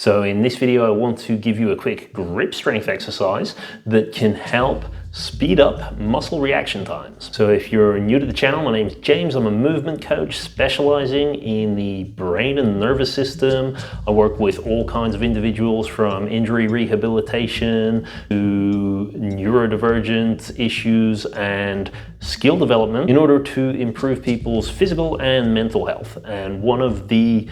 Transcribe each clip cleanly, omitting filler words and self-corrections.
So in this video, I want to give you a quick grip strength exercise that can help speed up muscle reaction times. So if you're new to the channel, my name's James. I'm a movement coach specializing in the brain and nervous system. I work with all kinds of individuals from injury rehabilitation to neurodivergent issues and skill development in order to improve people's physical and mental health. And one of the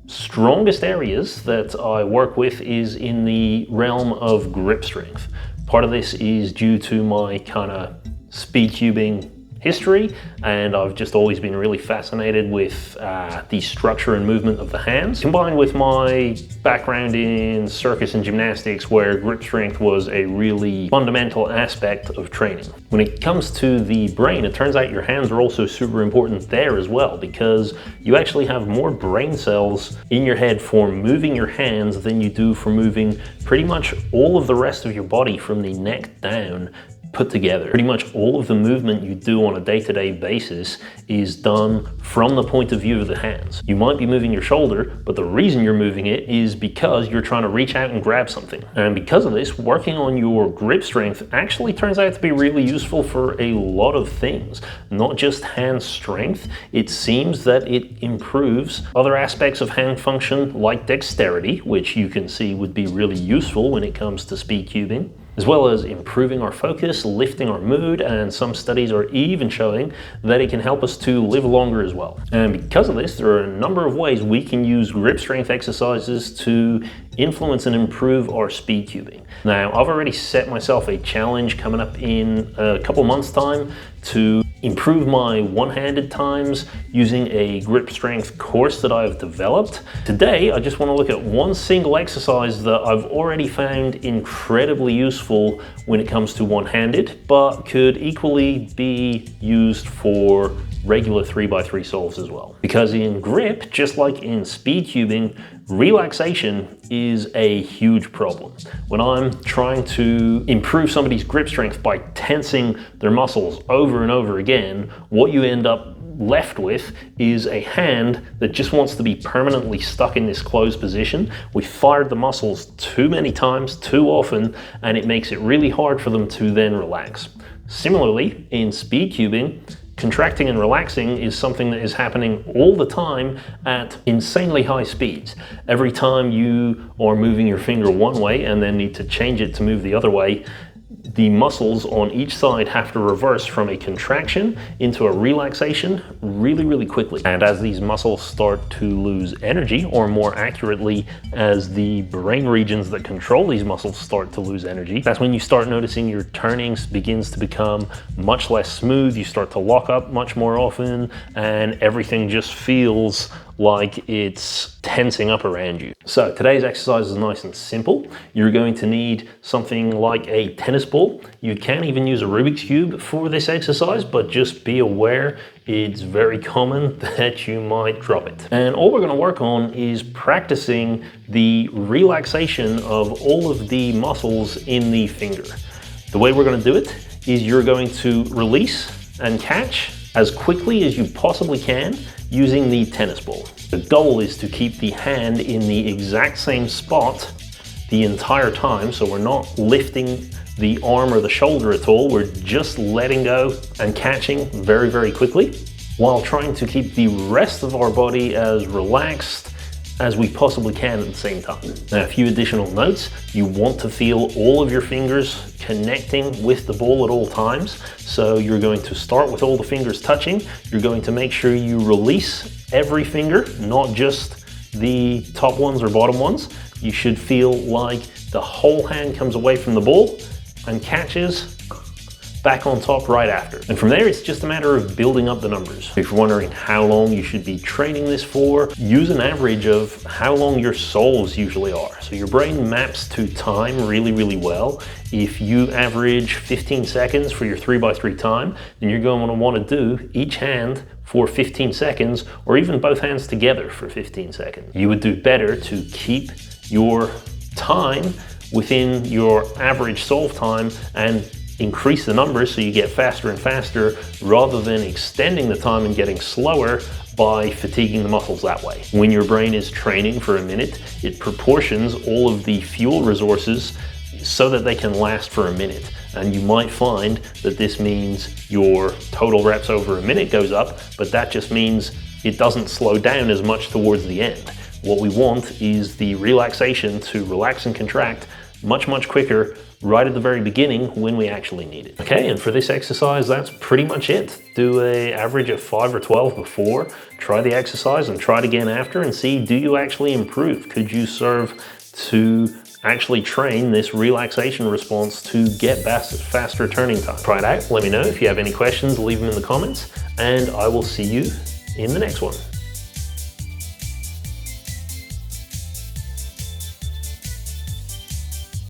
strongest areas that I work with is in the realm of grip strength. Part of this is due to my kind of speedcubing history, and I've just always been really fascinated with the structure and movement of the hands, combined with my background in circus and gymnastics, where grip strength was a really fundamental aspect of training. When it comes to the brain, it turns out your hands are also super important there as well, because you actually have more brain cells in your head for moving your hands than you do for moving pretty much all of the rest of your body from the neck down put together. Pretty much all of the movement you do on a day-to-day basis is done from the point of view of the hands. You might be moving your shoulder, but the reason you're moving it is because you're trying to reach out and grab something. And because of this, working on your grip strength actually turns out to be really useful for a lot of things. Not just hand strength, it seems that it improves other aspects of hand function like dexterity, which you can see would be really useful when it comes to speedcubing, as well as improving our focus, lifting our mood, and some studies are even showing that it can help us to live longer as well. And because of this, there are a number of ways we can use grip strength exercises to influence and improve our speedcubing. Now, I've already set myself a challenge coming up in a couple months' time to improve my one-handed times using a grip strength course that I've developed. Today, I just want to look at one single exercise that I've already found incredibly useful when it comes to one-handed, but could equally be used for regular 3x3 solves as well. Because in grip, just like in speedcubing, relaxation is a huge problem. When I'm trying to improve somebody's grip strength by tensing their muscles over and over again, what you end up left with is a hand that just wants to be permanently stuck in this closed position. We fired the muscles too many times, too often, and it makes it really hard for them to then relax. Similarly, in speedcubing, contracting and relaxing is something that is happening all the time at insanely high speeds. Every time you are moving your finger one way and then need to change it to move the other way, the muscles on each side have to reverse from a contraction into a relaxation really quickly. And as these muscles start to lose energy, or more accurately, as the brain regions that control these muscles start to lose energy, that's when you start noticing your turning begins to become much less smooth. You start to lock up much more often, and everything just feels like it's tensing up around you. So today's exercise is nice and simple. You're going to need something like a tennis ball. You can even use a Rubik's Cube for this exercise, but just be aware it's very common that you might drop it. And all we're going to work on is practicing the relaxation of all of the muscles in the finger. The way we're going to do it is you're going to release and catch as quickly as you possibly can using the tennis ball. The goal is to keep the hand in the exact same spot the entire time, so we're not lifting the arm or the shoulder at all. We're just letting go and catching very quickly, while trying to keep the rest of our body as relaxed as we possibly can at the same time. Now, a few additional notes. You want to feel all of your fingers connecting with the ball at all times. So you're going to start with all the fingers touching. You're going to make sure you release every finger, not just the top ones or bottom ones. You should feel like the whole hand comes away from the ball and catches back on top right after. And from there, it's just a matter of building up the numbers. If you're wondering how long you should be training this for, use an average of how long your solves usually are. So your brain maps to time really well. If you average 15 seconds for your 3x3 time, then you're going to want to do each hand for 15 seconds, or even both hands together for 15 seconds. You would do better to keep your time within your average solve time and increase the numbers so you get faster and faster, rather than extending the time and getting slower by fatiguing the muscles that way. When your brain is training for a minute, it proportions all of the fuel resources so that they can last for a minute. And you might find that this means your total reps over a minute goes up, but that just means it doesn't slow down as much towards the end. What we want is the relaxation to relax and contract much quicker right at the very beginning when we actually need it. Okay, and for this exercise, that's pretty much it. Do an average of 5 or 12 before, try the exercise and try it again after and see, do you actually improve? Could you serve to actually train this relaxation response to get faster turning time? Try it out, let me know. If you have any questions, leave them in the comments, and I will see you in the next one.